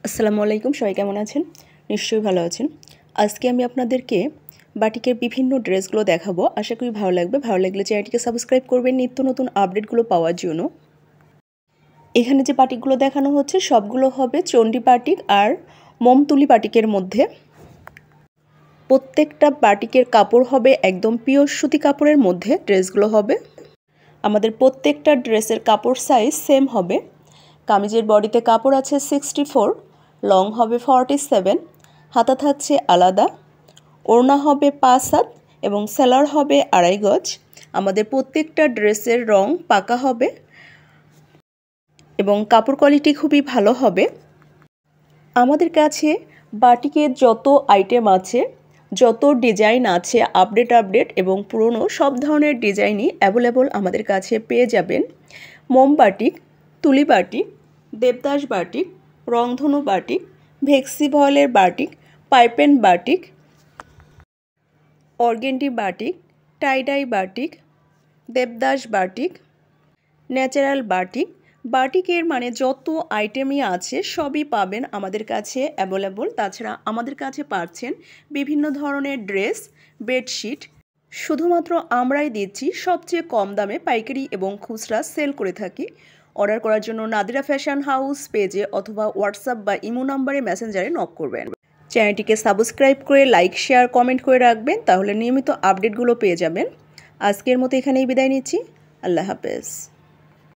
আসসালামু আলাইকুম, সবাই কেমন আছেন? নিশ্চয়ই ভালো আছেন। আজকে আমি আপনাদেরকে বাটিকের বিভিন্ন ড্রেসগুলো দেখাবো। আশা করি ভালো লাগবে। ভালো লাগলে চ্যানেলটিকে সাবস্ক্রাইব করবেন নিত্য নতুন আপডেটগুলো পাওয়ার জন্য। এখানে যে বাটিকগুলো দেখানো হচ্ছে সবগুলো হবে চণ্ডী বাটিক আর মোমতুলি বাটিকের মধ্যে। প্রত্যেকটা বাটিকের কাপড় হবে একদম পিওর সুতি কাপড়ের মধ্যে ড্রেসগুলো হবে। আমাদের প্রত্যেকটা ড্রেসের কাপড় সাইজ সেম হবে। কামিজের বডিতে কাপড় আছে 64, লং হবে 47, হাতা থাকছে আলাদা, ওড়না হবে 5 হাত এবং সেলার হবে 2.5 গজ। আমাদের প্রত্যেকটা ড্রেসের রং পাকা হবে এবং কাপড় কোয়ালিটি খুবই ভালো হবে। আমাদের কাছে বাটিকের যত আইটেম আছে, যত ডিজাইন আছে আপডেট এবং পুরনো সব ধরনের ডিজাইনই অ্যাভেলেবল আমাদের কাছে পেয়ে যাবেন। মোম বাটিক, তুলি বাটিক, দেবদাস বাটিক, রংধনু বাটিক, ভেক্সি ভয়েলের বাটিক, পাইপেন batik, organdy batik, tie dye batik, Devdas batik, natural batik. বাটিকের মানে যত আইটেমই আছে সবই পাবেন আমাদের কাছে অ্যাভেলেবল। তাছাড়া আমাদের কাছে পাচ্ছেন বিভিন্ন ধরনের ড্রেস, বেডশিট। শুধুমাত্র আমরাই দিচ্ছি সবচেয়ে কম দামে পাইকারি এবং খুচরা সেল করে থাকি। অর্ডার করার জন্য নাদিরা ফ্যাশন হাউস পেজে অথবা হোয়াটসঅ্যাপ বা ইমো নাম্বারে মেসেঞ্জারে নক করবেন। চ্যানেলটিকে সাবস্ক্রাইব করে লাইক, শেয়ার, কমেন্ট করে রাখবেন, তাহলে নিয়মিত আপডেটগুলো পেয়ে যাবেন। আজকের মতো এখানেই বিদায় নিচ্ছি। আল্লাহ হাফেজ।